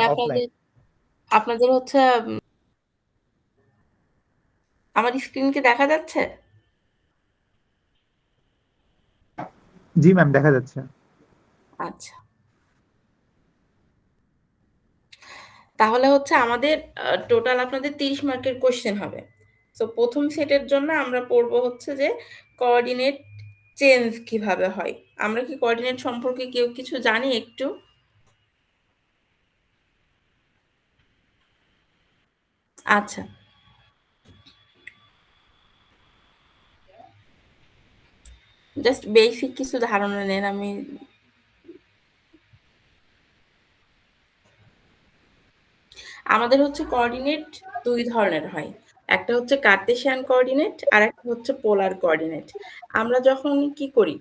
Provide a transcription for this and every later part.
Offline. আপনাদের হচ্ছে আমার স্ক্রিন কি দেখা যাচ্ছে? জি ম্যাম, দেখা যাচ্ছে। আচ্ছা। তাহলে হচ্ছে আমাদের টোটাল আপনাদের 30 মার্কের কোয়েশ্চেন হবে। তো প্রথম সেটের জন্য আমরা পড়ব হচ্ছে যে কোঅর্ডিনেট চেঞ্জ কিভাবে হয়। আমরা কি কোঅর্ডিনেট সম্পর্কে কেউ কিছু জানি একটু? আচ্ছা। জাস্ট বেসিক কিছু ধারণা নেন। আমাদের হচ্ছে কোঅর্ডিনেট 2 ধরনের হয়। একটা হচ্ছে কার্টেসিয়ান কোঅর্ডিনেট আর একটা হচ্ছে পোলার কোঅর্ডিনেট। আমরা যখন কি করি?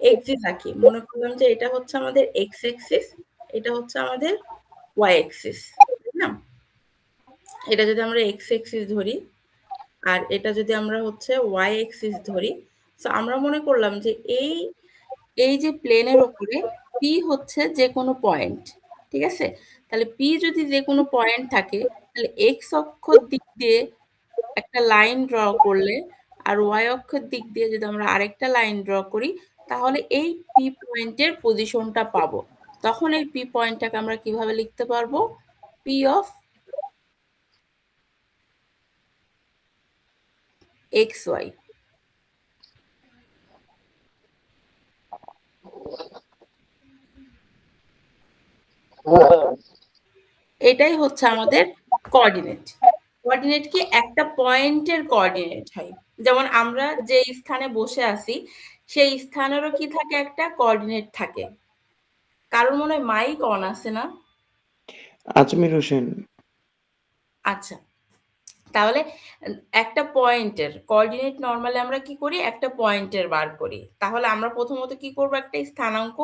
এক্সিস আঁকি। মনে করলাম যে এটা হচ্ছে আমাদের এক্স অ্যাক্সিস, এটা হচ্ছে আমাদের ওয়াই অ্যাক্সিস। তাই না? এটা যদি আমরা এক্স অ্যাক্সিস ধরি আর এটা যদি আমরা হচ্ছে ওয়াই অ্যাক্সিস ধরি, সো আমরা মনে করলাম যে এই যে প্লেনের উপরে পি হচ্ছে যে কোনো পয়েন্ট। ঠিক আছে? তাহলে পি যদি যে কোনো পয়েন্ট থাকে, তাহলে এক্স অক্ষর দিক দিয়ে একটা লাইন ড্র করলে আর ওয়াই অক্ষের দিক দিয়ে যদি আমরা আরেকটা লাইন ড্র করি, তাহলে এই পি পয়েন্টের পজিশনটা পাবো। তখন এই পি পয়েন্টটাকে আমরা কিভাবে লিখতে পারবো? P of x y. এটাই হচ্ছে আমাদের কোঅর্ডিনেট। কোঅর্ডিনেট কি? একটা পয়েন্টের কোঅর্ডিনেট হয়। যেমন আমরা যে স্থানে বসে আছি, সেই স্থানেরও কি থাকে? একটা কোঅর্ডিনেট থাকে। কারোর মনে হয় মাইক অন আছে না? আজমির হোসেন। আচ্ছা। তাহলে একটা পয়েন্টের কোঅর্ডিনেট নরমালি আমরা কি করি? একটা পয়েন্টের বার করি। তাহলে আমরা প্রথমত কি করব? একটা স্থানাঙ্ক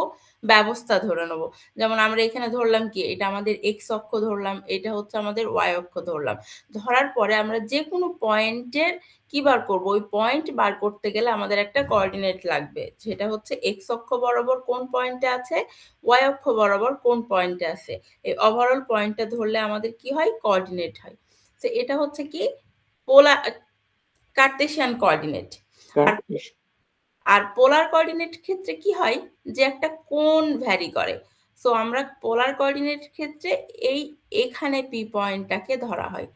ব্যবস্থা ধরে নেব। যেমন আমরা এখানে ধরলাম কি? এটা আমাদের এক্স অক্ষ ধরলাম, এটা হচ্ছে আমাদের ওয়াই অক্ষ ধরলাম। ধরার পরে আমরা যেকোনো পয়েন্টের কি বার করব? ওই পয়েন্ট বার করতে গেলে আমাদের একটা কোঅর্ডিনেট লাগবে। সেটা হচ্ছে এক্স অক্ষ বরাবর কোন পয়েন্টে আছে, ওয়াই অক্ষ বরাবর কোন পয়েন্টে আছে। এই ওভারঅল পয়েন্টটা ধরলে আমাদের কি হয়? কোঅর্ডিনেট হয়। তো এটা হচ্ছে কি? Cartesian coordinate. আর আর পোলার কোঅর্ডিনেট ক্ষেত্রে কি হয়? যে একটা কোণ ভ্যারি করে। সো আমরা পোলার কোঅর্ডিনেট ক্ষেত্রে এখানে পি পয়েন্টটাকে ধরা হয়।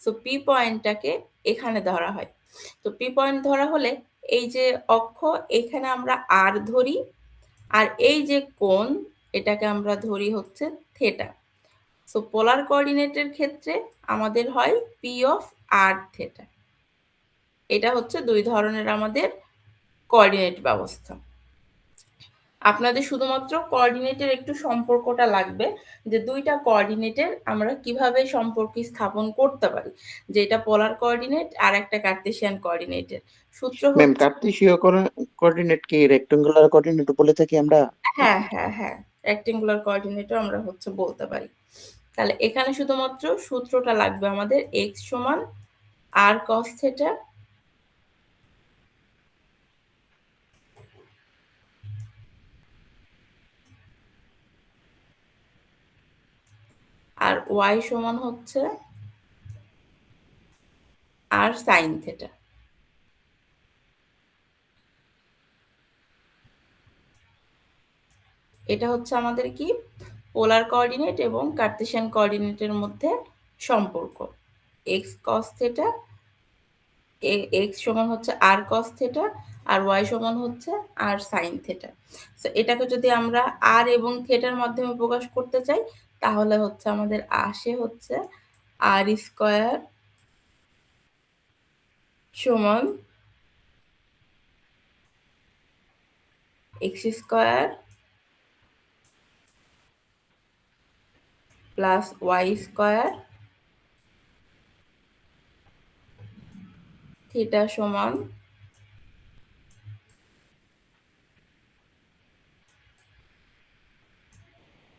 সো পি পয়েন্টটাকে এখানে ধরা হয়। তো পি পয়েন্ট ধরা হলে এই যে অক্ষ, এখানে আমরা আর ধরি, আর এই যে কোণ, এটাকে আমরা ধরি হচ্ছে থিটা। সো পোলার কোঅর্ডিনেটের ক্ষেত্রে আমাদের হয় পি অফ আর থিটা। এটা হচ্ছে 2 ধরনের আমাদের কোঅর্ডিনেট ব্যবস্থা। আপনাদের শুধুমাত্র কোঅর্ডিনেটের একটু সম্পর্কটা লাগবে, যে 2টা কোঅর্ডিনেটের আমরা কিভাবে সম্পর্ক স্থাপন করতে পারি। যে এটা পোলার কোঅর্ডিনেট আর একটা কার্টেসিয়ান কোঅর্ডিনেটের। সূত্র ম্যাম, হচ্ছে কার্তেশীয় কোঅর্ডিনেট কি রেক্টেঙ্গুলার কোঅর্ডিনেট বলে থাকি আমরা? হ্যাঁ। রেক্টেঙ্গুলার কোঅর্ডিনেটও আমরা হচ্ছে বলতে পারি। তাহলে এখানে শুধুমাত্র সূত্রটা লাগবে আমাদের x সমান r cos থিটা আর y সমান হচ্ছে r sin থিটা। এটা হচ্ছে আমাদের কি? পোলার কোঅর্ডিনেট এবং কার্টেসিয়ান কোঅর্ডিনেটের মধ্যে সম্পর্ক। x cos থিটা, x সমান হচ্ছে r cos থিটা আর y সমান হচ্ছে r sin থিটা। সো এটাকে যদি আমরা r এবং থিটার মাধ্যমে প্রকাশ করতে চাই, তাহলে হচ্ছে আমাদের আসে হচ্ছে r স্কয়ার সমান x square plus y square theta সমান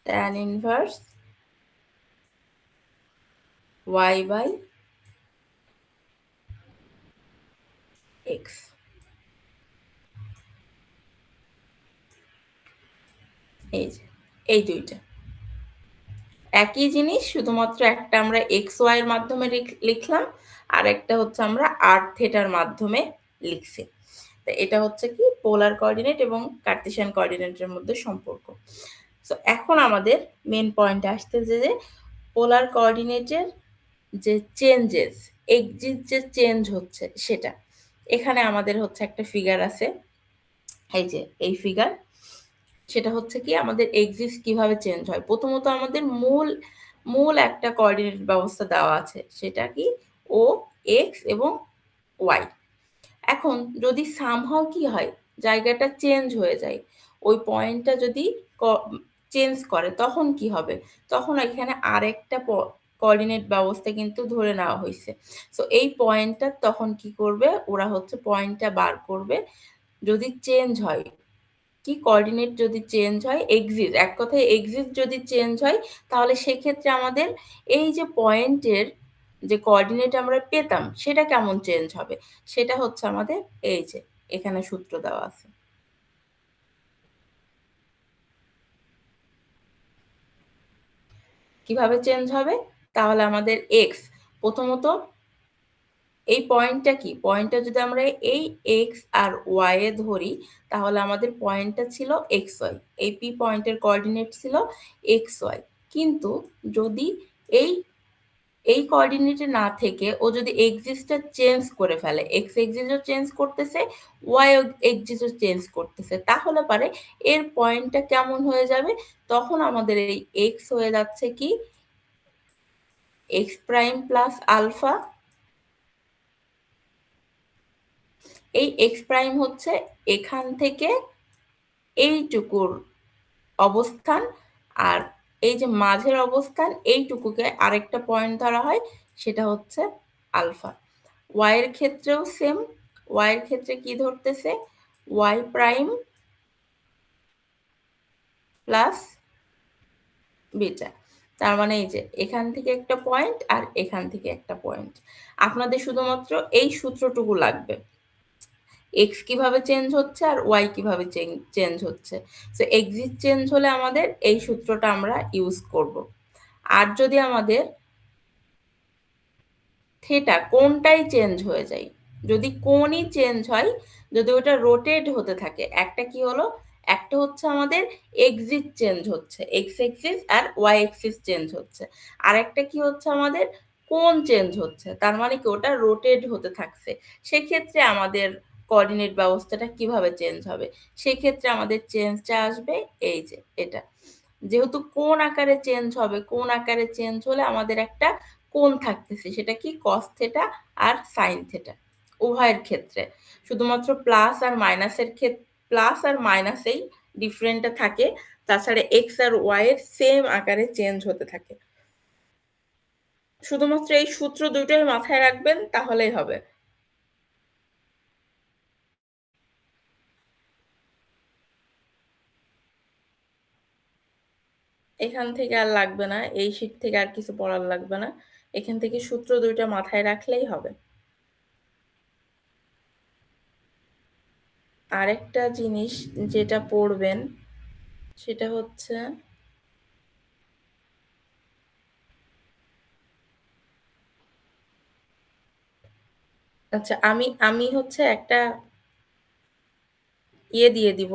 tan inverse y by x। এই যে এই দুইটা। একই জিনিস, শুধুমাত্র একটা আমরা এক্স ওয়াই এর মাধ্যমে লিখলাম, আর একটা হচ্ছে আমরা আর থিটার মাধ্যমে লিখছি। তো এটা হচ্ছে কি পোলার কোঅর্ডিনেট এবং কার্টেসিয়ান কোঅর্ডিনেটের মধ্যে সম্পর্ক। সো এখন আমাদের মেন পয়েন্টে আসতেছে যে পোলার কোঅর্ডিনেটের যে চেঞ্জেস, এক্সিস যে চেঞ্জ হচ্ছে সেটা। এখানে আমাদের হচ্ছে একটা ফিগার আছে, এই যে এই ফিগার। সেটা হচ্ছে কি আমাদের এক্সিস কিভাবে চেঞ্জ হয়। প্রথমত আমাদের মূল একটা কোঅর্ডিনেট ব্যবস্থা দেওয়া আছে, সেটা কি ও এক্স এবং ওয়াই। এখন যদি সামহাও কি হয়, জায়গাটা চেঞ্জ হয়ে যায়, ওই পয়েন্টটা যদি চেঞ্জ করে তখন কি হবে, তখন এখানে আরেকটা কোঅর্ডিনেট ব্যবস্থা কিন্তু ধরে নেওয়া হয়েছে। সো এই পয়েন্টটা তখন কি করবে, ওরা হচ্ছে পয়েন্টটা বার করবে যদি চেঞ্জ হয়, কি কোঅর্ডিনেট যদি চেঞ্জ হয়, এক্সিস, এক কথায় এক্সিস যদি চেঞ্জ হয়, তাহলে সেক্ষেত্রে আমাদের এই যে পয়েন্টের যে কোঅর্ডিনেট আমরা পেতাম সেটা কেমন চেঞ্জ হবে, সেটা হচ্ছে আমাদের এই যে এখানে সূত্র দেওয়া আছে। কিভাবে চেঞ্জ হবে, তাহলে আমাদের এক্স, প্রথমত এই পয়েন্টটা কি, পয়েন্টটা যদি আমরা এই এক্স আর ওয়াই এ ধরি, তাহলে আমাদের পয়েন্টটা ছিল এক্স ওয়াই, এই পি পয়েন্টের কোঅর্ডিনেট ছিল এক্স ওয়াই। কিন্তু যদি এই কোঅর্ডিনেটে না থেকে ও যদি এক্সিসটা চেঞ্জ করে ফেলে, এক্স এক্সিসও চেঞ্জ করতেছে, ওয়াই এক্সিসও চেঞ্জ করতেছে, তাহলে পারে এর পয়েন্টটা কেমন হয়ে যাবে, তখন আমাদের এই এক্স হয়ে যাচ্ছে কি এক্স প্রাইম প্লাস আলফা। এই এক্স প্রাইম হচ্ছে এখান থেকে এইটুকুর অবস্থান, আর এই যে মাঝের অবস্থান এইটুকুকে আরেকটা পয়েন্ট ধরা হয়, সেটা হচ্ছে আলফা। ওয়াই এর ক্ষেত্রেও সেম, ওয়াই এর ক্ষেত্রে কি ধরতেছে, ওয়াই প্রাইম প্লাস বিটা। তার মানে এই যে এখান থেকে একটা পয়েন্ট আর এখান থেকে একটা পয়েন্ট। আপনাদের শুধুমাত্র এই সূত্রটুকু লাগবে, এক্স কিভাবে চেঞ্জ হচ্ছে আর ওয়াই কিভাবে চেঞ্জ হচ্ছে। সো এক্সিস চেঞ্জ হলে আমাদের এই সূত্রটা আমরা ইউজ করব। আর যদি আমাদের থিটা কোনটাই চেঞ্জ হয়ে যায়, যদি কোনই চেঞ্জ হয়, যদি ওটা রোটেট হতে থাকে, একটা কি হলো, একটা হচ্ছে আমাদের এক্সিস চেঞ্জ হচ্ছে, এক্স এক্সিস আর ওয়াই এক্সিস চেঞ্জ হচ্ছে, আর একটা কি হচ্ছে আমাদের কোন চেঞ্জ হচ্ছে, তার মানে কি ওটা রোটেট হতে থাকছে, সেক্ষেত্রে আমাদের কোঅর্ডিনেট ব্যবস্থাটা কিভাবে চেঞ্জ হবে, সেক্ষেত্রে আমাদের চেঞ্জটা আসবে এই যে এটা। যেহেতু কোন আকারে চেঞ্জ হবে, কোন আকারে চেঞ্জ হলে আমাদের একটা কোণ থাকতেছে, সেটা কি কস থেটা আর সাইন থেটা, উভয়ের ক্ষেত্রে। শুধুমাত্র প্লাস আর মাইনাসের ক্ষেত্রে, প্লাস আর মাইনাসেই ডিফারেন্টটা থাকে, তাছাড়া এক্স আর ওয়াই এর সেম আকারে চেঞ্জ হতে থাকে। শুধুমাত্র এই সূত্র দুটোই মাথায় রাখবেন, তাহলেই হবে। এখান থেকে আর লাগবে না, এই শীট থেকে আর কিছু পড়ার লাগবে না, এখান থেকে সূত্র দুইটা মাথায় রাখলেই হবে। আরেকটা জিনিস যেটা পড়বেন সেটা হচ্ছে, আচ্ছা আমি হচ্ছে একটা ইয়ে দিয়ে দিব,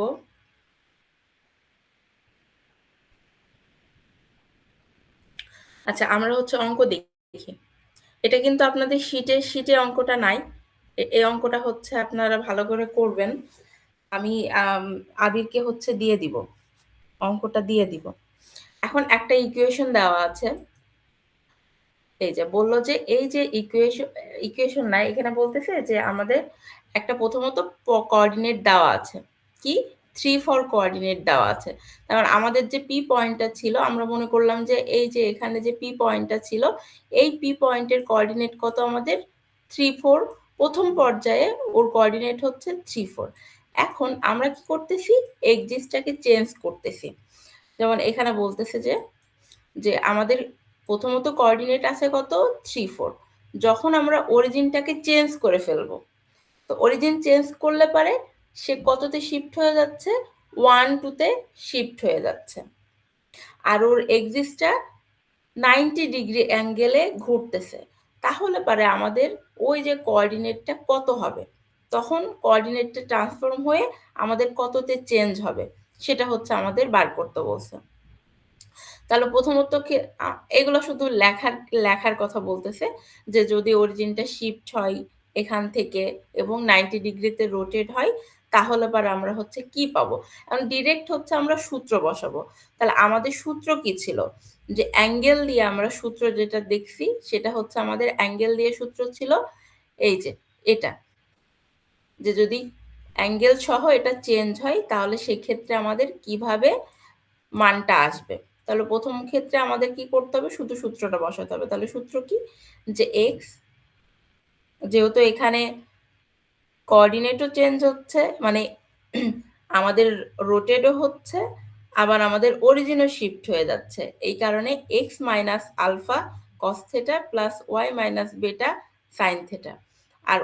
আচ্ছা আমরা হচ্ছে অঙ্ক দেখি। এটা কিন্তু আপনাদের শীটে অঙ্কটা নাই, এই অঙ্কটা হচ্ছে আপনারা ভালো করে করবেন। আমি আবিরকে হচ্ছে দিয়ে দিব, অঙ্কটা দিয়ে দিব। এখন একটা ইকুয়েশন দেওয়া আছে, এই যে বললো যে এই যে ইকুয়েশন নাই, এখানে বলতেছে যে আমাদের একটা প্রথমত কোঅর্ডিনেট দেওয়া আছে, কি 3 4 কোঅর্ডিনেট দেওয়া আছে। তারপর আমাদের যে পি পয়েন্টটা ছিল, আমরা মনে করলাম যে এই যে এখানে যে পি পয়েন্টটা ছিল, এই পি পয়েন্টের কোঅর্ডিনেট কত আমাদের 3 4, প্রথম পর্যায়ে ওর কোঅর্ডিনেট হচ্ছে 3 4। এখন আমরা কি করতেছি, এক্সিসটাকে চেঞ্জ করতেছি। যেমন এখানে বলতেছে যে আমাদের প্রথমত কোঅর্ডিনেট আছে কত 3 4, যখন আমরা অরিজিনটাকে চেঞ্জ করে ফেলবো, তো অরিজিন চেঞ্জ করলে পারে সে কততে শিফট হয়ে যাচ্ছে, 1 2 তে শিফট হয়ে যাচ্ছে, আর ওর এক্সিসটা 90 ডিগ্রি অ্যাঙ্গেলে ঘুরতেছে, তাহলে পারে আমাদের ওই যে কোঅর্ডিনেটটা কত হবে, তখন কোঅর্ডিনেটটা ট্রান্সফর্ম হয়ে আমাদের কততে চেঞ্জ হবে সেটা হচ্ছে আমাদের বার করতে বলছে। তাহলে প্রথমত এগুলো শুধু লেখার কথা বলতেছে যে যদি অরিজিনটা শিফট হয় এখান থেকে এবং 90 ডিগ্রিতে রোটেট হয় তাহলে পরে আমরা হচ্ছে কি পাবো। এখন ডিরেক্ট হচ্ছে আমরা সূত্র বসাবো। তাহলে আমাদের সূত্র কি ছিল, যে অ্যাঙ্গেল দিয়ে আমরা সূত্র যেটা দেখছি সেটা হচ্ছে আমাদের অ্যাঙ্গেল দিয়ে সূত্র ছিল এই যে এটা, যে যদি অ্যাঙ্গেল সহ এটা চেঞ্জ হয় তাহলে সেক্ষেত্রে আমাদের কিভাবে মানটা আসবে। তাহলে প্রথম ক্ষেত্রে আমাদের কি করতে হবে, শুধু সূত্রটা বসাতে হবে। তাহলে সূত্র কি, যে এক্স, যেহেতু এখানে কোঅর্ডিনেটও চেঞ্জ হচ্ছে, মানে আমাদের রোটেটও হচ্ছে, আবার আমাদের অরিজিনও শিফট হয়ে যাচ্ছে, এই কারণে x minus alpha cos theta plus y minus beta sine theta. আর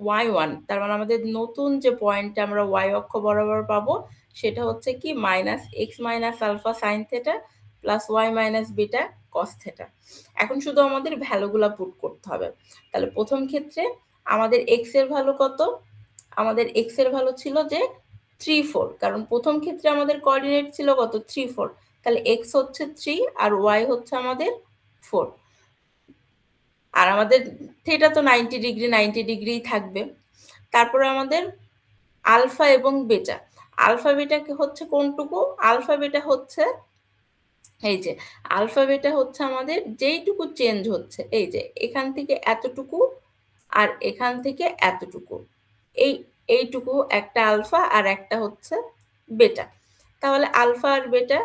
ওয়াই ওয়ান, তার মানে আমাদের নতুন যে পয়েন্টটা আমরা ওয়াই অক্ষ বরাবর পাবো সেটা হচ্ছে কি minus x minus alpha sine theta plus y minus beta cos theta. এখন শুধু আমাদের ভ্যালুগুলা পুট করতে হবে। তাহলে প্রথম ক্ষেত্রে আমাদের এক্স এর ভ্যালু কত, আমাদের এক্স এর ভ্যালু ছিল যে 3 4, কারণ প্রথম ক্ষেত্রে আমাদের কোঅর্ডিনেট ছিল কত 3 4, তাহলে এক্স হচ্ছে 3 আর ওয়াই হচ্ছে আমাদের 4, আর আমাদের থিটা তো 90 ডিগ্রি থাকবে। তারপরে আমাদের আলফা এবং বেটা, আলফা বেটা হচ্ছে কোনটুকু, আলফা বেটা হচ্ছে এই যে আলফা বেটা হচ্ছে আমাদের যেইটুকু চেঞ্জ হচ্ছে, এই যে এখান থেকে এতটুকু আর এখান থেকে এতটুকু, এইটুকু একটা আলফা আর একটা হচ্ছে বেটা। তাহলে আলফা আর বেটা,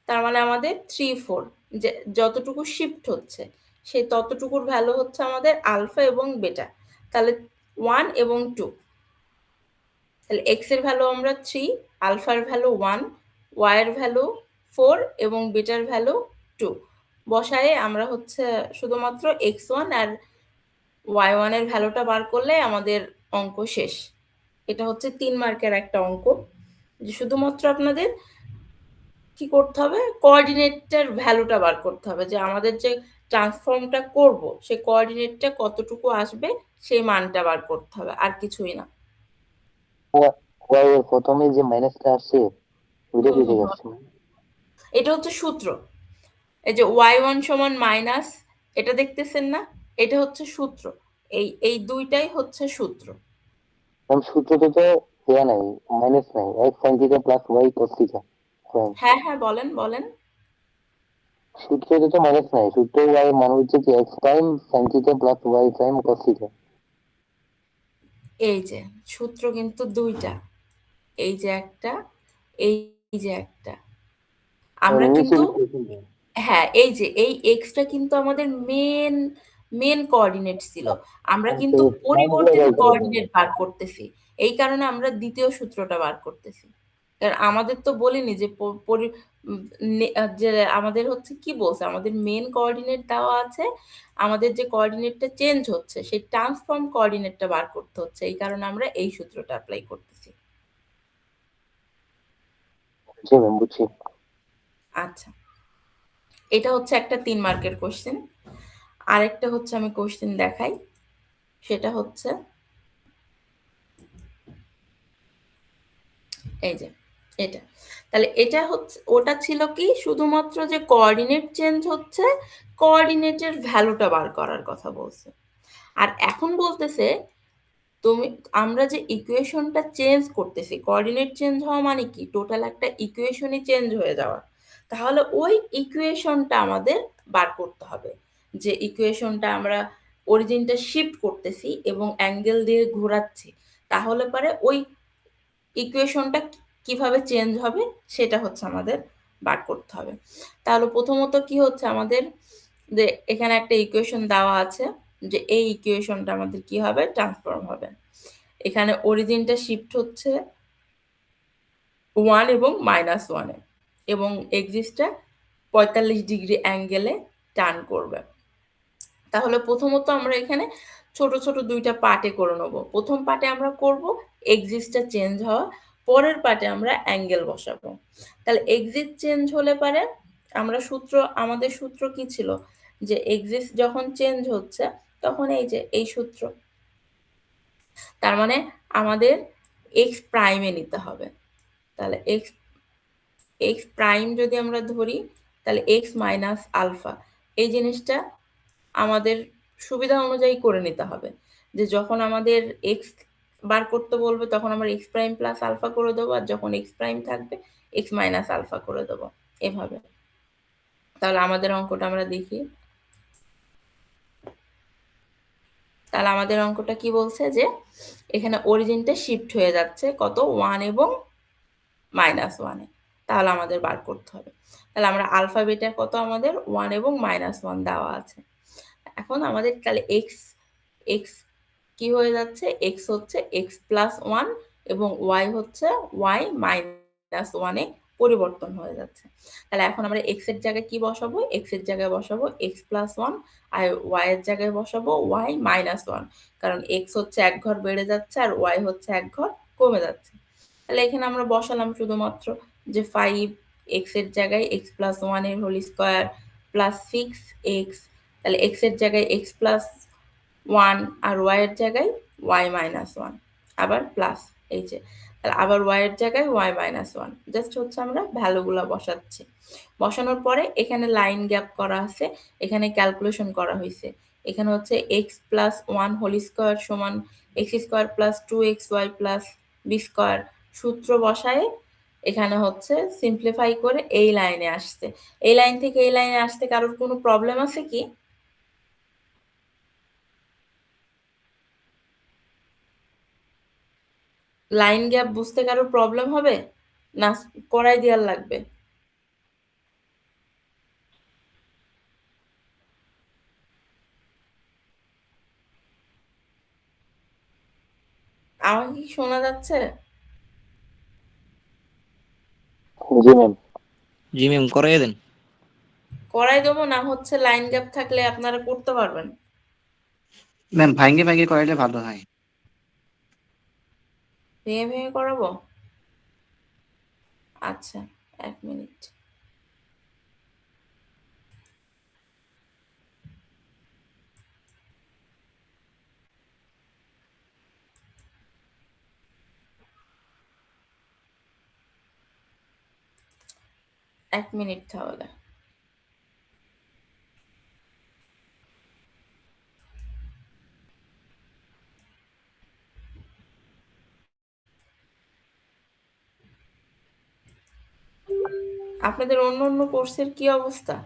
তার মানে আমাদের 3 4, যে যতটুকু শিফট হচ্ছে সেই ততটুকুর ভ্যালু হচ্ছে আমাদের আলফা এবং বেটা। তাহলে 1 এবং 2, তাহলে এক্স এর ভ্যালু আমরা 3, আলফার ভ্যালু 1, ওয়াই এর ভ্যালু 4 এবং বেটার ভ্যালু 2 বসায়ে আমরা হচ্ছে শুধুমাত্র x1 আর y1 এর ভ্যালুটা বার করলে আমাদের অঙ্ক শেষ। এটা হচ্ছে 3 মার্কের একটা অঙ্ক, যে শুধুমাত্র আপনাদের কি করতে হবে, কোঅর্ডিনেটের ভ্যালুটা বার করতে হবে, যে আমাদের যে ট্রান্সফর্মটা করব সেই কোঅর্ডিনেটটা কতটুকু আসবে সেই মানটা বার করতে হবে, আর কিছুই না। ওয়াই এর প্রথমে যে মাইনাসটা আসছে ওইটা কি থেকে আসছে? এটা হচ্ছে সূত্র, এই যে y1 সমান মাইনাস, এটা দেখতেছেন না, এটা হচ্ছে সূত্র, এই দুইটাই হচ্ছে সূত্র। কারণ সূত্রতে তো দেয়া নাই, মাইনাস নাই, x sin theta plus y cos theta. হ্যাঁ হ্যাঁ বলেন বলেন। সূত্রতে তো মাইনাস নাই, সূত্র y এর মান হচ্ছে কি x prime sin theta plus y prime cos theta. এই যে সূত্র কিন্তু দুইটা, এই যে একটা, এই যে একটা, আমরা কিন্তু হ্যাঁ এই যে এই এক্সটা কিন্তু আমাদের মেন কোঅর্ডিনেট ছিল, আমরা কিন্তু পরিবর্তিত কোঅর্ডিনেট বার করতেছি, এই কারণে আমরা দ্বিতীয় সূত্রটা বার করতেছি। কারণ আমাদের তো বলিনি যে যে আমাদের হচ্ছে কি বলছে, আমাদের মেন কোঅর্ডিনেট দেওয়া আছে, আমাদের যে কোঅর্ডিনেটটা চেঞ্জ হচ্ছে সেই ট্রান্সফর্ম কোঅর্ডিনেটটা বার করতে হচ্ছে, এই কারণে আমরা এই সূত্রটা অ্যাপ্লাই করতেছি। বুঝছি। আচ্ছা, এটা হচ্ছে একটা 3 মার্কের কোশ্চেন। আরেকটা হচ্ছে আমি কোশ্চেন দেখাই, সেটা হচ্ছে এই যে এটা। তাহলে এটা হচ্ছে, ওটা ছিল কি শুধুমাত্র যে কোঅর্ডিনেট চেঞ্জ হচ্ছে, কোঅর্ডিনেটের ভ্যালুটা বার করার কথা বলছে। আর এখন বলতেছে আমরা যে ইকুয়েশনটা চেঞ্জ করতেছি, কোঅর্ডিনেট চেঞ্জ হওয়া মানে কি, টোটাল একটা ইকুয়েশনই চেঞ্জ হয়ে যাওয়া। তাহলে ওই ইকুয়েশনটা আমাদের বার করতে হবে, যে ইকুয়েশনটা আমরা অরিজিনটা শিফট করতেছি এবং অ্যাঙ্গেল দিয়ে ঘোরাচ্ছি, তাহলে পরে ওই ইকুয়েশনটা কিভাবে চেঞ্জ হবে সেটা হচ্ছে আমাদের বার করতে হবে। তাহলে প্রথমত কি হচ্ছে আমাদের, যে এখানে একটা ইকুয়েশন দেওয়া আছে, যে এই ইকুয়েশনটা আমাদের কি হবে, ট্রান্সফর্ম হবে। এখানে অরিজিনটা শিফট হচ্ছে 1 এবং -1 এ, এবং এক্সিসটা 45 ডিগ্রি অ্যাঙ্গেলে টার্ন করবে। তাহলে প্রথমত আমরা এখানে ছোট ছোট দুইটা পার্টে করে নেব। প্রথম পার্টে আমরা করব এক্সিসটা চেঞ্জ হওয়া, পরের পার্টে আমরা অ্যাঙ্গেল বসাবো। তাহলে এক্সিস চেঞ্জ হলে পারে আমাদের সূত্র কি ছিল, যে এক্সিস্ট যখন চেঞ্জ হচ্ছে তখন এই যে এই সূত্র, তার মানে আমাদের এক্স প্রাইমে নিতে হবে। তাহলে এক্স প্রাইম যদি আমরা ধরি, তাহলে এক্স মাইনাস আলফা, এই জিনিসটা আমাদের সুবিধা অনুযায়ী করে নিতে হবে, যে যখন আমাদের এক্স বার করতে বলবে তখন আমরা এক্স প্রাইম প্লাস আলফা করে দেবো, আর যখন এক্স প্রাইম থাকবে এক্স মাইনাস আলফা করে দেবো, এভাবে। তাহলে আমাদের অঙ্কটা আমরা দেখি। তাহলে আমাদের অঙ্কটা কি বলছে, যে এখানে অরিজিনটা শিফট হয়ে যাচ্ছে কত, 1 এবং -1-এ। তাহলে আমাদের বার করতে হবে। তাহলে আমরা আলফা বেটা কত, আমাদের 1 এবং -1 দেওয়া আছে। এখন আমাদের তাহলে এক্স কি হয়ে যাচ্ছে, এক্স হচ্ছে এক্স প্লাস 1 এবং ওয়াই হচ্ছে ওয়াই -1-এ পরিবর্তন হয়ে যাচ্ছে। তাহলে এখন আমরা এক্স এর জায়গায় কি বসাবো, এক্স এর জায়গায় বসাবো এক্স প্লাস 1, আর ওয়াই এর জায়গায় বসাবো ওয়াই -1, কারণ এক্স হচ্ছে এক ঘর বেড়ে যাচ্ছে আর ওয়াই হচ্ছে এক ঘর কমে যাচ্ছে। তাহলে এখানে আমরা বসালাম শুধুমাত্র যে 5 এক্স এর জায়গায় এক্স প্লাস 1 এর হোল স্কোয়ার প্লাস 6x, তাহলে এক্স এর জায়গায় এক্স প্লাস 1 আর ওয়াই এর জায়গায় ওয়াই -1, আবার প্লাস, এই যে তাহলে আবার ওয়াই এর জায়গায় ওয়াই -1, জাস্ট হচ্ছে আমরা ভ্যালুগুলো বসাচ্ছি। বসানোর পরে এখানে লাইন গ্যাপ করা আছে, এখানে ক্যালকুলেশন করা হয়েছে। এখানে হচ্ছে এক্স প্লাস 1 হোল স্কোয়ার সমান x square plus 2xy plus b square, সূত্র বসায় এখানে হচ্ছে সিম্পলিফাই করে এই লাইনে আসছে। এই লাইন থেকে এই লাইনে আসতে কারোর কোনো প্রবলেম আছে কি? লাইন গ্যাপ বুঝতে কারোর প্রবলেম হবে, না করাই দেওয়ার লাগবে? আমাকে কি শোনা যাচ্ছে? জি ম্যাম। জি ম্যাম, করাই দেন। করাই দেবো, না হচ্ছে লাইন গ্যাপ থাকলে আপনারা করতে পারবেন। ম্যাম ভাঙ্গে ভাঙ্গে করাইলে ভালো হয়। ভেঙে ভেঙে করাবো? আচ্ছা, 1 মিনিট। এক মিনিট তাহলে। আপনাদের অন্য অন্য কোর্সের কি অবস্থা?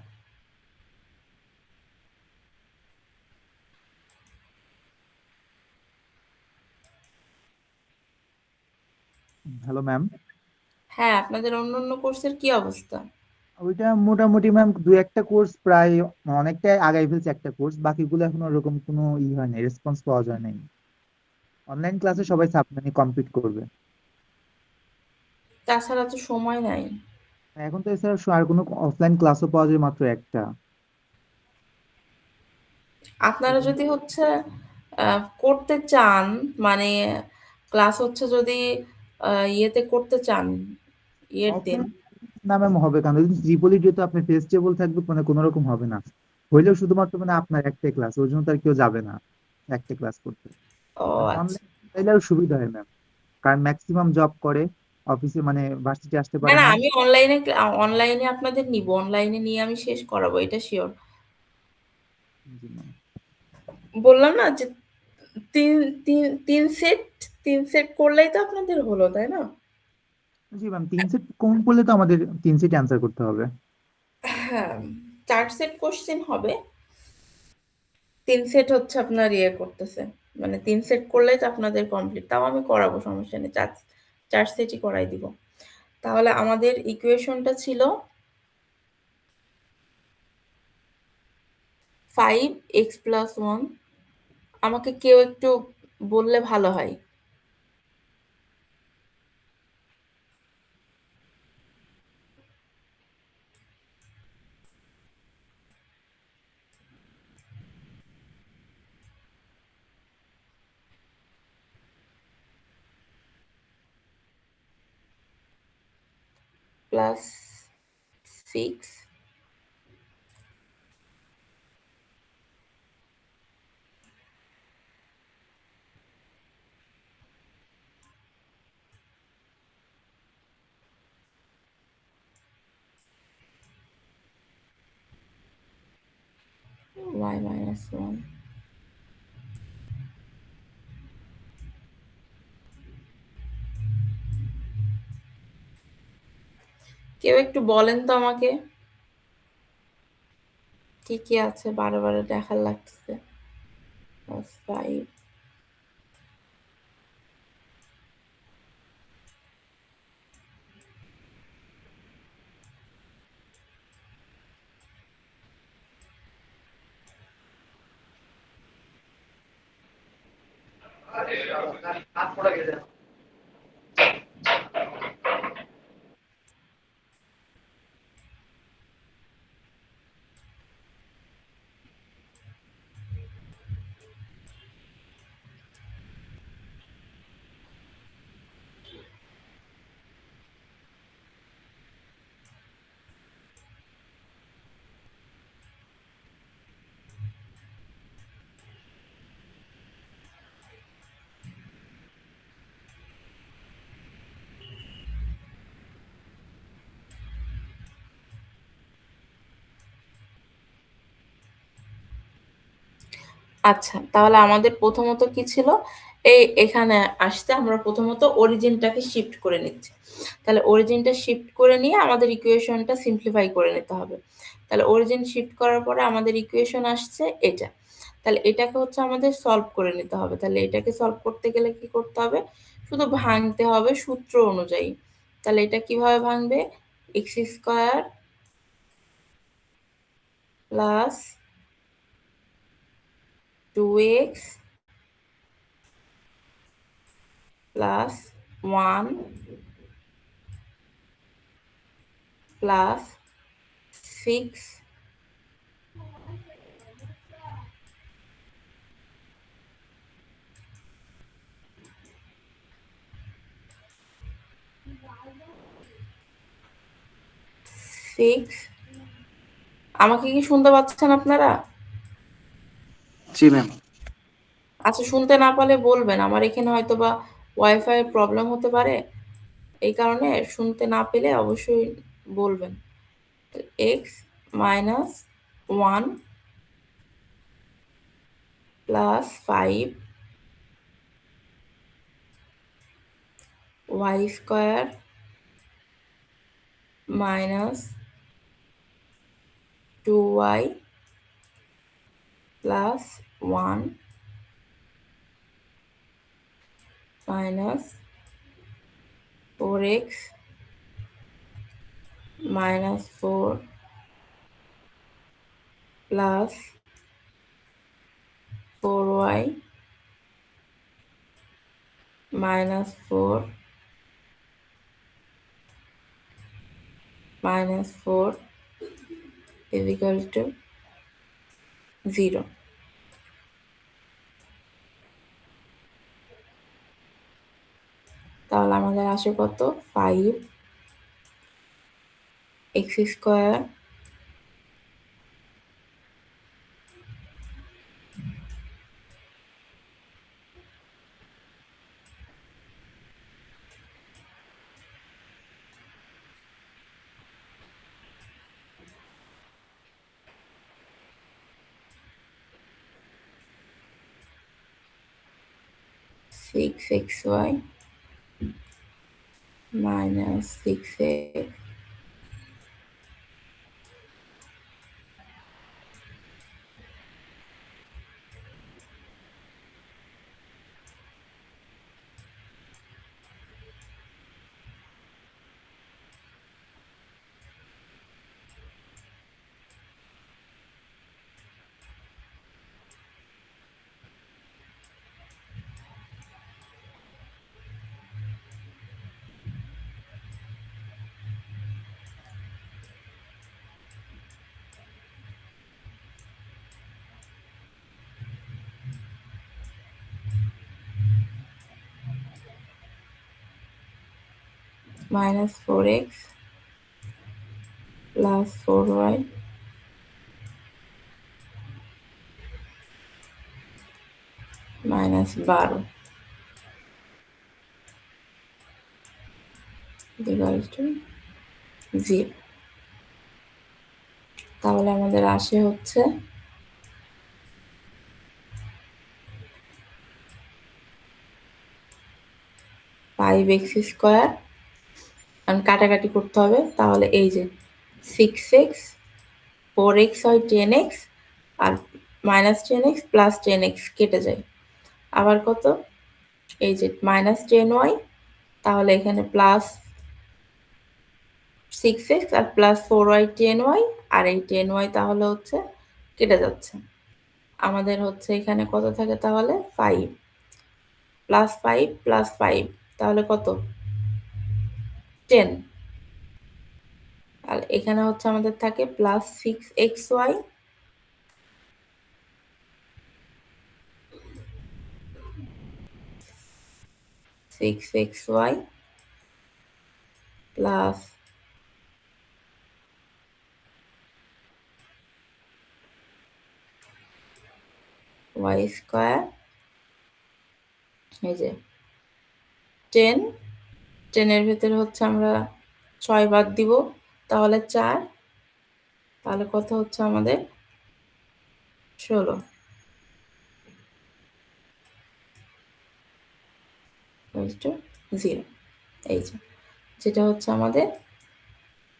Hello ma'am. হ্যাঁ, আপনাদের অন্য অন্য কোর্সের কি অবস্থা? ওইটা মোটামুটি ম্যাম দু একটা কোর্স প্রায় অনেকটাই আগাই ফেলছে, একটা কোর্স বাকিগুলো এখন ওরকম কোনো হয় নাই, রেসপন্স পাওয়া যায় নাই। অনলাইন ক্লাসে সবাই মানে কমপ্লিট করবে। তাছাড়া তো সময় নাই। এখন তো এছাড়া আর কোনো অফলাইন ক্লাসও পাওয়া যায় মাত্র একটা। আপনারা যদি হচ্ছে করতে চান, মানে ক্লাস হচ্ছে যদি ইয়েতে করতে চান, ইয়ের দিন, অফলাইন না ম্যাম হবে, কারণ যদি ত্রিপলি ডে তো আপনি ফেস্টিভ্যাল থাকবে, মানে কোনো রকম হবে না। হইলেও শুধুমাত্র মানে আপনার একটাই ক্লাস, ওই জন্য তো আর কেউ যাবে না একটা ক্লাস করতে। ও আচ্ছা। অনলাইন চাইলে আরো সুবিধা হয় ম্যাম, কারণ ম্যাক্সিমাম জব করে, অফিসে মানে ভার্সিটি আসতে না পারে না, না। আমি অনলাইনে আপনাদের নিব, অনলাইনে নিয়ে আমি শেষ করাবো, এটা শিওর। জি ম্যাম। বললাম না যে তিন তিন তিন সেট, তিন সেট করলেই তো আপনাদের হলো, তাই না? জি ম্যাম, 3 সেট কম করলে তো আমাদের 3 সেট অ্যান্সার করতে হবে। হ্যাঁ, 4 সেট কোশ্চেন হবে, 3 সেট হচ্ছে আপনার ইয়ে করতেছে, মানে 3 সেট করলেই তো আপনাদের কমপ্লিট। তাও আমি করাবো, সমস্যা নেই, 4 সেটই করাই দিব। তাহলে আমাদের ইকুয়েশনটা ছিল 5x প্লাস 1, আমাকে কেউ একটু বললে ভালো হয়। Plus 6 y minus 1। কেউ একটু বলেন তো আমাকে কি কি আছে, বারে বারে দেখার লাগতেছে। 5। আচ্ছা, তাহলে আমাদের প্রথমত কি ছিল, এখানে আসতে আমরা প্রথমত অরিজিনটাকে শিফট করে নিচ্ছি। তাহলে অরিজিনটা শিফট করে নিয়ে আমাদের ইকুয়েশনটা সিম্পলিফাই করে নিতে হবে। তাহলে অরিজিন শিফট করার পরে আমাদের ইকুয়েশন আসছে এটা। তাহলে এটাকে হচ্ছে আমাদের সলভ করে নিতে হবে। তাহলে এটাকে সলভ করতে গেলে কি করতে হবে, শুধু ভাঙতে হবে সূত্র অনুযায়ী। তাহলে এটা কিভাবে ভাঙবে, x square plus 2x plus 1 plus 6 6। আমাকে কি শুনতে পাচ্ছেন আপনারা? জি ম্যাম। আচ্ছা, শুনতে না পারলে বলবেন, আমার এখানে হয়তো বা ওয়াইফাই প্রবলেম হতে পারে, এই কারণে শুনতে না পেলে অবশ্যই বলবেন। X minus 1 plus 5 y square minus 2y plus 1 minus 4x minus 4 plus 4y minus 4 minus 4 is equal to 0. তাহলে আমাদের আসে কত, 5 x স্কোয়ার6xy minus 6x minus 4x plus 4y minus 12 equal to 0. তাহলে আমাদের আসে হচ্ছে 5x স্কোয়ার, কাটাকাটি করতে হবে, তাহলে এই যে 6x, 4x হয় 10x, আর মাইনাস 10x প্লাস 10x কেটে যায়। আবার কত, এই যে মাইনাস 10y, তাহলে এখানে প্লাস 6x আর প্লাস 4y 10y, আর এই 10y তাহলে হচ্ছে কেটে যাচ্ছে। আমাদের হচ্ছে এখানে কত থাকে তাহলে 5 প্লাস 5 প্লাস 5, তাহলে কত 10। আর এখানে হচ্ছে আমাদের থাকে plus 6xy plus y square, এই যে 10, 10 এর ভেতরে হচ্ছে আমরা 6 বাদ দিব, তাহলে 4, তাহলে কত হচ্ছে আমাদের 16, 0। এই যে যেটা হচ্ছে আমাদের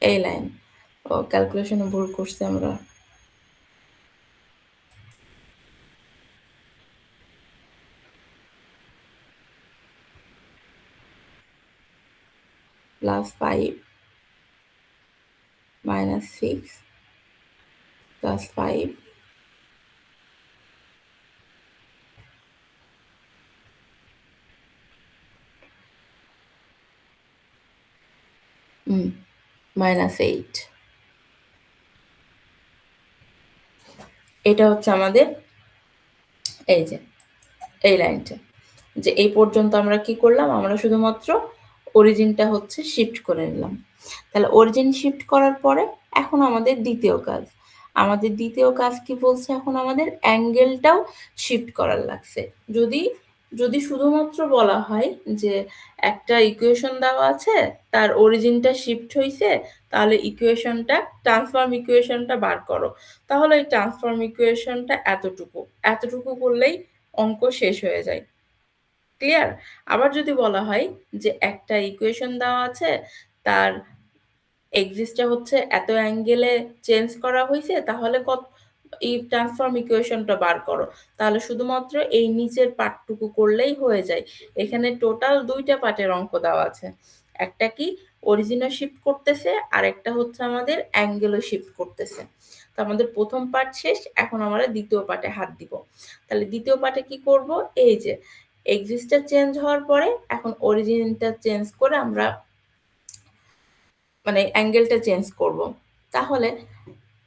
এই লাইন। ও ক্যালকুলেশনে ভুল করছি আমরা। Plus 5 minus 6 plus 5 minus 8। এটা হচ্ছে আমাদের এই যে এই লাইনটা, যে এই পর্যন্ত আমরা কি করলাম, আমরা শুধুমাত্র অরিজিনটা হচ্ছে শিফট করে নিলাম। তাহলে অরিজিন শিফট করার পরে এখন আমাদের দ্বিতীয় কাজ, আমাদের দ্বিতীয় কাজ কি বলছে, এখন আমাদের অ্যাঙ্গেলটাও শিফট করার লাগছে। যদি যদি শুধুমাত্র বলা হয় যে একটা ইকুয়েশন দেওয়া আছে, তার অরিজিনটা শিফট হয়েছে, তাহলে ইকুয়েশনটা ট্রান্সফর্ম ইকুয়েশনটা বার করো, তাহলে এই ট্রান্সফর্ম ইকুয়েশনটা এতটুকু করলেই অঙ্ক শেষ হয়ে যায়। ক্লিয়ার? আবার যদি বলা হয় যে একটা ইকুয়েশন দেওয়া আছে, তার এক্সিসটা হচ্ছে এত অ্যাঙ্গেলে চেঞ্জ করা হয়েছে, তাহলে এই ট্রান্সফর্ম ইকুয়েশনটা বার করো, তাহলে শুধুমাত্র এই নিচের পার্টটুকু করলেই হয়ে যায়। এখানে টোটাল 2টা পার্টের অঙ্ক দেওয়া আছে, একটা কি অরিজিনও শিফট করতেছে, আর একটা হচ্ছে আমাদের অ্যাঙ্গেলও শিফট করতেছে। তো আমাদের প্রথম পার্ট শেষ, এখন আমরা দ্বিতীয় পার্টে হাত দিব। তাহলে দ্বিতীয় পার্টে কি করব, এই যে এক্সিসটা চেঞ্জ হওয়ার পরে এখন অরিজিনটা চেঞ্জ করে আমরা মানে অ্যাঙ্গেলটা চেঞ্জ করব। তাহলে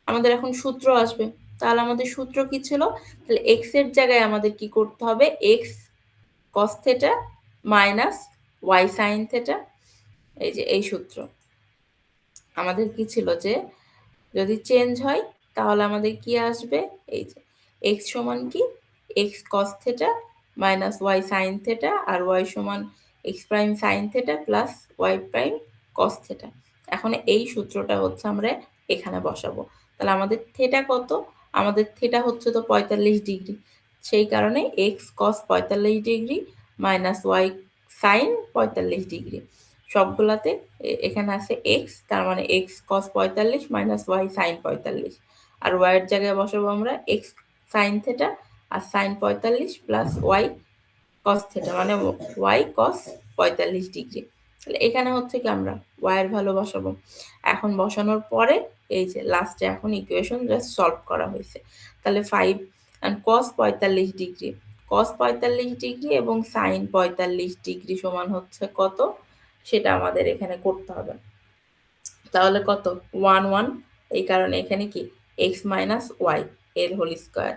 আমাদের এখন সূত্র আসবে। তাহলে আমাদের সূত্র কি ছিল, তাহলে এক্স এর জায়গায় আমাদের কি করতে হবে, x cos theta minus y sine theta. এই যে এই সূত্র আমাদের কি ছিল, যে যদি চেঞ্জ হয় তাহলে আমাদের কি আসবে, এই যে এক্স সমান কি x cos theta minus y sine theta, আর ওয়াই সমান x prime sine theta plus y prime cos theta. এখন এই সূত্রটা হচ্ছে আমরা এখানে বসাবো। তাহলে আমাদের থেটা কত, আমাদের থেটা হচ্ছে তো 45 ডিগ্রি, সেই কারণে x cos 45 degree minus y sine 45 degree, সবগুলাতে এখানে আছে এক্স, তার মানে x cos 45 minus y sine 45, আর ওয়াই এর জায়গায় বসাবো আমরা এক্স সাইন থেটা আর sine 45 plus y cos theta, মানে ওয়াই কস 45 ডিগ্রি। তাহলে এখানে হচ্ছে কি আমরা ওয়াই এর ভ্যালু বসাবো। এখন বসানোর পরে এই যে লাস্টে এখন ইকুয়েশন জাস্ট সলভ করা হয়েছে। তাহলে 5 and cos 45 degree, cos 45 degree এবং সাইন 45 ডিগ্রি সমান হচ্ছে কত, সেটা আমাদের এখানে করতে হবে। তাহলে কত 1 1, এই কারণে এখানে কি x মাইনাস ওয়াই এর হোল স্কোয়ার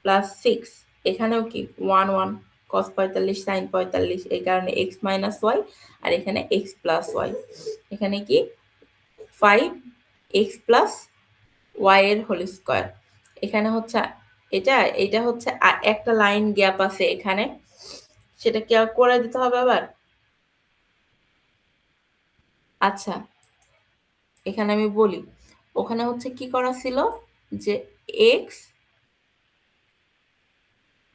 প্লাস 6, এখানেও কি 1 1 cos 45 sin 45, এই কারণে x মাইনাস ওয়াই, আর এখানে x প্লাস ওয়াই, এখানে কি 5x প্লাস ওয়াই এর হোল স্কোয়ার। এখানে হচ্ছে এটা হচ্ছে একটা লাইন গ্যাপ আছে এখানে, সেটা কি করে দিতে হবে আবার। আচ্ছা এখানে আমি বলি, ওখানে হচ্ছে কি করা ছিল, যে x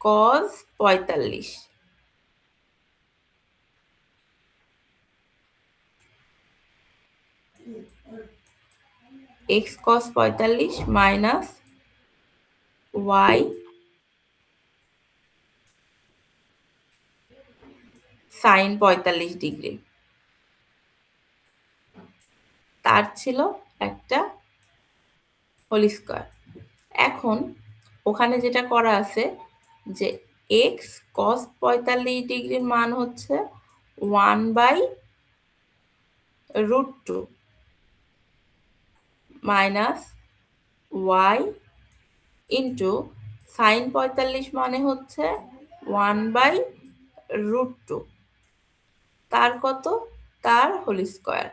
cos 45 x cos 45 minus y sin 45 degree. তার ছিল একটা হোল স্কয়ার। এখন ওখানে যেটা করা আছে যে x cos 45 ডিগ্রির মান হচ্ছে 1/√2 মাইনাস y ইন্টু sin 45 মানে হচ্ছে 1/√2 তার কত? তার হোল স্কয়ার।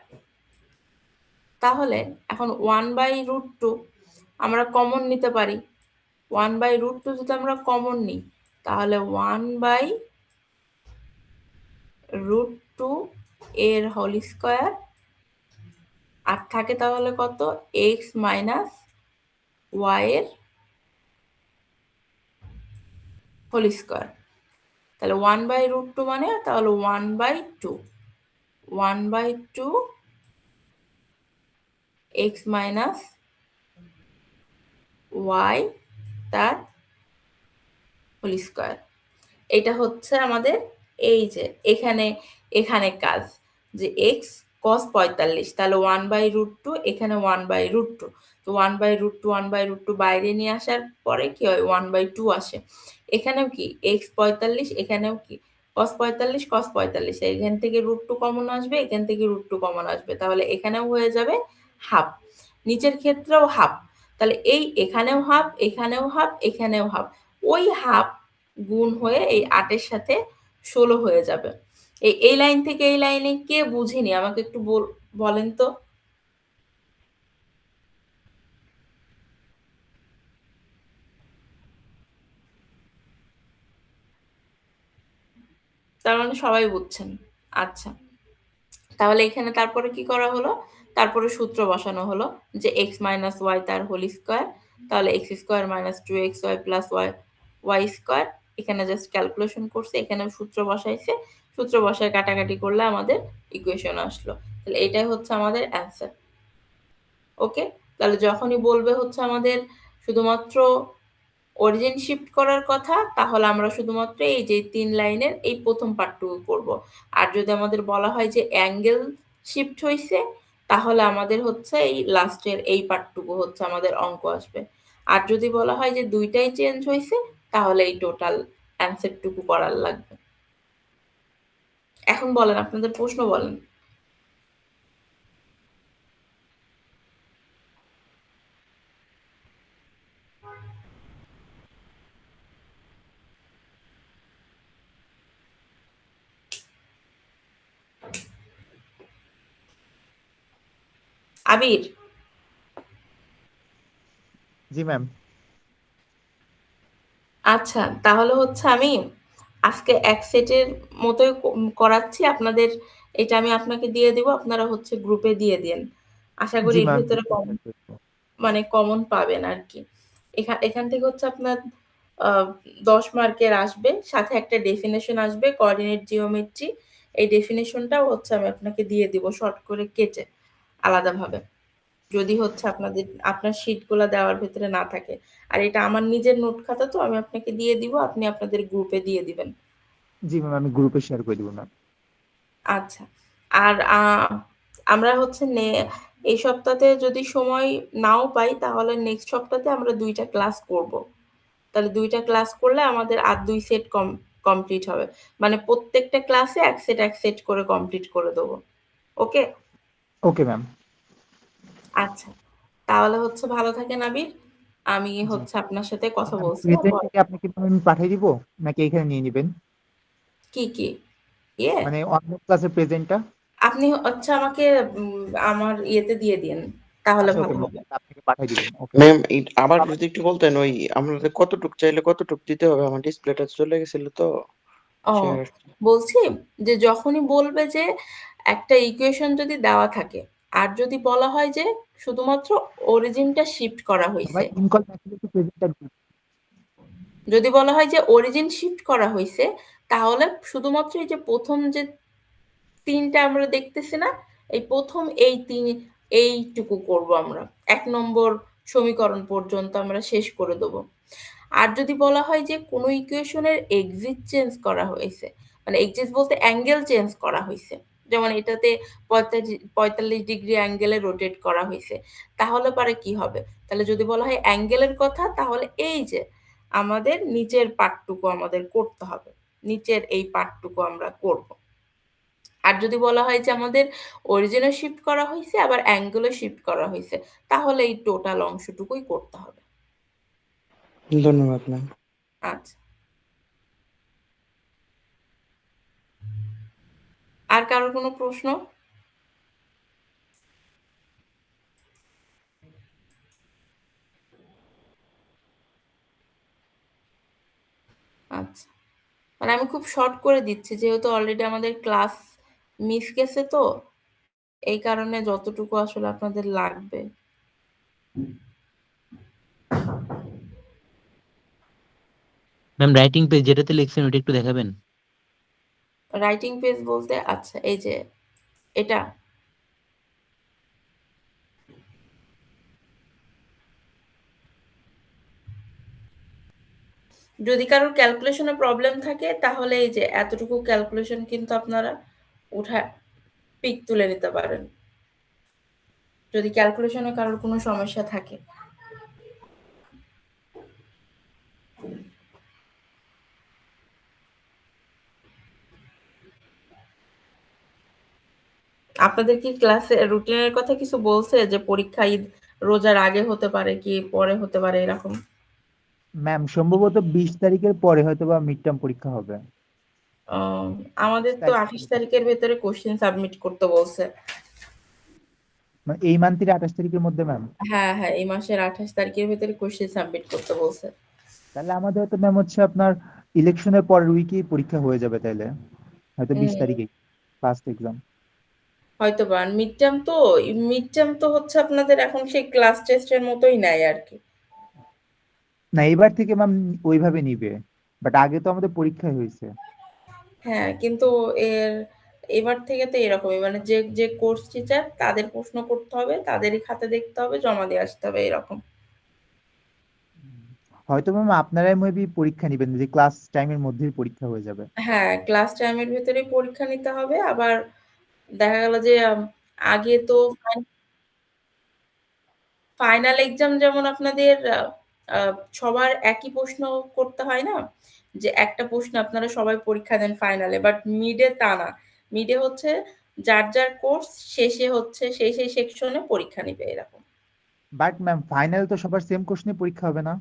তাহলে এখন 1/√2 আমরা কমন নিতে পারি। 1/√2 যদি আমরা কমন নিই তাহলে 1/√2 এর হোল স্কয়ার আর থাকে তাহলে কত? x মাইনাস y এর হোল স্কয়ার। তাহলে 1/√2 মানে তাহলে 1/2 1/2 x মাইনাস y তার হোল স্কয়ার। এটা হচ্ছে আমাদের এই যে এখানে কাজ যে x cos 45 তাহলে 1/√2 এখানে 1/√2 তো 1/√2 1/√2 বাইরে নিয়ে আসার পরে কি হয় 1/2 আসে। এখানেও কি x 45 এখানেও কি cos 45 এখান থেকে √2 কমন আসবে এখান থেকে √2 কমন আসবে তাহলে এখানেও হয়ে যাবে হাফ নিচের ক্ষেত্রেও হাফ তাহলে এই এখানেও হাফ এখানেও হাফ এখানেও হাফ ওই হাফ গুণ হয়ে এই 8 সাথে 16 হয়ে যাবে। এই লাইন থেকে এই লাইনে কে বুঝিনি আমাকে একটু বলেন তো। তার মানে সবাই বুঝছেন। আচ্ছা তাহলে এখানে তারপরে কি করা হলো তারপরে সূত্র বসানো হলো যে x মাইনাস ওয়াই তার হোল স্কয়ার তাহলে x square minus 2xy plus y square এখানে জাস্ট ক্যালকুলেশন করছে এখানে সূত্র বসাইছে সূত্র বসায় কাটাকাটি করলে আমাদের ইকুয়েশন আসলো তাহলে এটাই হচ্ছে আমাদের অ্যান্সার। ওকে তাহলে যখনই বলবে হচ্ছে আমাদের শুধুমাত্র অরিজিন শিফট করার কথা তাহলে আমরা শুধুমাত্র এই যে 3 লাইনের এই প্রথম পার্টটুকু করব আর যদি আমাদের বলা হয় যে অ্যাঙ্গেল শিফট হইছে তাহলে আমাদের হচ্ছে এই লাস্টের এই পার্টটুকু হচ্ছে আমাদের অঙ্ক আসবে আর যদি বলা হয় যে দুইটাই চেঞ্জ হইছে তাহলে এই টোটাল অ্যান্সারটুকু করার লাগবে। এখন বলেন আপনাদের প্রশ্ন বলেন। আবির জি ম্যাম। আচ্ছা তাহলে হচ্ছে আমি আজকে এক সেটের মতোই করাচ্ছি আপনাদের এটা আমি আপনাকে দিয়ে দিব আপনারা হচ্ছে গ্রুপে দিয়ে দিন আশা করি জি এর ম্যাম। ভিতরে মানে কমন পাবেন আর কি। এখান থেকে হচ্ছে আপনার 10 মার্কের আসবে সাথে একটা ডেফিনেশন আসবে কোঅর্ডিনেট জিওমেট্রি এই ডেফিনেশনটাও হচ্ছে আমি আপনাকে দিয়ে দিব শর্ট করে কেটে আলাদাভাবে যদি হচ্ছে আপনার শিটগুলো দেওয়ার ভিতরে না থাকে আর এটা আমার নিজের নোট খাতা তো আমি আপনাকে দিয়ে দিব আপনি আপনাদের গ্রুপে দিয়ে দিবেন। জি ম্যাম আমি গ্রুপে শেয়ার করে দিব ম্যাম। আচ্ছা আর আমরা হচ্ছে এই সপ্তাহে যদি সময় নাও পাই তাহলে নেক্সট সপ্তাহে আমরা 2টা ক্লাস করব তাহলে 2টা ক্লাস করলে আমাদের আর 2 সেট কমপ্লিট হবে মানে প্রত্যেকটা ক্লাসে এক সেট করে কমপ্লিট করে দেবো। ওকে ওকে ম্যাম। আচ্ছা তাহলে হচ্ছে ভালো থাকেন আবির আমি হচ্ছে আপনার সাথে কথা বলছি প্রেজেন্টটা কি আপনাকে আমি পাঠিয়ে দিব নাকি এখানে নিয়ে নেবেন? কি মানে অনলাইন ক্লাসের প্রেজেন্টটা? আপনি হচ্ছে আমাকে আমার ইয়েতে দিয়ে দিন তাহলে আচ্ছা ওকে ভালো ম্যাম হবে। আপনাকে পাঠিয়ে দিব। ওকে ম্যাম আবার যদি একটু বলতেন ওই আমাদের কতটুক চাইলে কতটুক দিতে হবে আমার ডিসপ্লেটা চলে গেছিল তো ও শেয়ার বলছি যে যখনই বলবে যে একটা ইকুয়েশন যদি দেওয়া থাকে আর যদি বলা হয় যে শুধুমাত্র অরিজিনটা শিফট করা হয়েছে সবাই ইনকল ফ্যাসিলিটি প্রেজেন্টটা যদি বলা হয় যে অরিজিন শিফট করা হয়েছে তাহলে শুধুমাত্র এই যে প্রথম যে 3টা আমরা দেখতেছি না এই প্রথম এই এইটুকু করব আমরা। ১ নম্বর সমীকরণ পর্যন্ত আমরা শেষ করে দেব। আর যদি বলা হয় যে কোনো ইকুয়েশনের এক্সিট চেঞ্জ করা হয়েছে, মানে এক্সিট বলতে অ্যাঙ্গেল চেঞ্জ করা হইছে। যেমন এটাতে ৪৫ ডিগ্রি অ্যাঙ্গেলে রোটেট করা হইছে। তাহলে পরে কি হবে? তাহলে যদি বলা হয় অ্যাঙ্গেলের কথা, তাহলে এই যে আমাদের নিচের পার্টটুকু আমাদের করতে হবে। নিচের এই পার্টটুকু আমরা করব। আর যদি বলা হয় যে আমাদের অরিজিন ও শিফট করা হইছে, আবার অ্যাঙ্গেল ও শিফট করা হইছে, তাহলে এই টোটাল অংশটুকুই করতে হবে। ধন্যবাদ ম্যাম। আচ্ছা। আর কারোর কোনো প্রশ্ন? আচ্ছা। মানে আমি খুব শর্ট করে দিচ্ছি, যেহেতু অলরেডি আমাদের ক্লাস মিস গেছে তো, এই কারণে যতটুকু আসলে আপনাদের লাগবে। ম্যাম রাইটিং পেজ যেটাতে লিখছেন ওটা একটু দেখাবেন। রাইটিং পেজ বলতে আচ্ছা এই যে এটা। যদি কারোর ক্যালকুলেশনে প্রবলেম থাকে তাহলে এই যে এতটুকু ক্যালকুলেশন কিন্তু আপনারা পিক তুলে নিতে পারেন, যদি ক্যালকুলেশনে কারোর কোনো সমস্যা থাকে। আপনাদের কি ক্লাসে রুটিনের কথা কিছু বলছে যে পরীক্ষা ঈদ রোজার আগে হতে পারে কি পরে হতে পারে এরকম? ম্যাম সম্ভবত 20 তারিখের পরে হয়তো বা মিড টার্ম পরীক্ষা হবে। আমাদের তো 28 তারিখের ভেতরে কোশ্চেন সাবমিট করতে বলছে। মানে এই মান্থের 28 তারিখের মধ্যে ম্যাম। হ্যাঁ, হ্যাঁ, এই মাসের 28 তারিখের ভেতরে কোশ্চেন সাবমিট করতে বলছে। তাহলে আমাদের তো ম্যাম হচ্ছে আপনার ইলেকশনের পরের উইকেই পরীক্ষা হয়ে যাবে তাইলে, হয়তো 20 তারিখে ফার্স্ট এক্সাম। হয়তোবা মিড টার্ম তো হচ্ছে আপনাদের এখন সেই ক্লাস টেস্টের মতোই নেয় আরকি। না এবার থেকে ম্যাম ওইভাবে নিবে, বাট আগে তো আমাদের পরীক্ষাই হয়েছে। হ্যাঁ, কিন্তু এবার থেকে তো এরকমই, মানে যে কোর্স টিচার তাদের প্রশ্ন করতে হবে, তাদেরই খাতা দেখতে হবে, জমা দিয়ে আসতে হবে এরকম। হয়তো ম্যাম আপনারাই মেবি পরীক্ষা নিবেন, যে ক্লাস টাইমের মধ্যেই পরীক্ষা হয়ে যাবে। হ্যাঁ, ক্লাস টাইমের ভেতরেই পরীক্ষা নিতে হবে। আবার দেখা গেল যে আগে তো ফাইনাল এক্সাম যেমন আপনাদের আ সবার একই প্রশ্ন করতে হয় না? যে একটা প্রশ্ন আপনারা সবাই পরীক্ষা দেন ফাইনালে। বাট মিডে তা না। মিডে হচ্ছে যার কোর্স শেষে হচ্ছে সেই সেকশনে পরীক্ষা নিবে এরকম। বাট ম্যাম ফাইনাল তো সবার সেম কোশ্চেনে পরীক্ষা হবে না?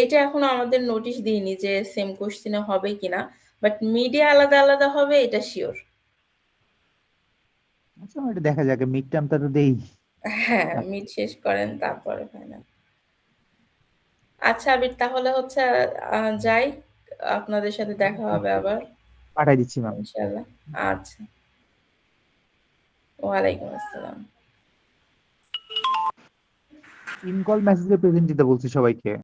এইটা এখনো আমাদের নোটিশ দিইনি যে সেম কোশ্চেনে হবে কিনা। বাট মিডে আলাদা হবে এটা সিওর। আচ্ছা এটা দেখা যাক, মিড টার্মটা তো দেই। হ্যাঁ, মিড শেষ করেন তারপরে ফাইনাল। আচ্ছা আবির, তাহলে হচ্ছে যাই। আপনাদের সাথে দেখা হবে আবার পাঠাই দিচ্ছি ম্যাম। ইনশাআল্লাহ। আচ্ছা। ওয়ালাইকুম আসসালাম। ইন কল মেসেজে প্রেজেন্ট দিতে বলছি সবাইকে।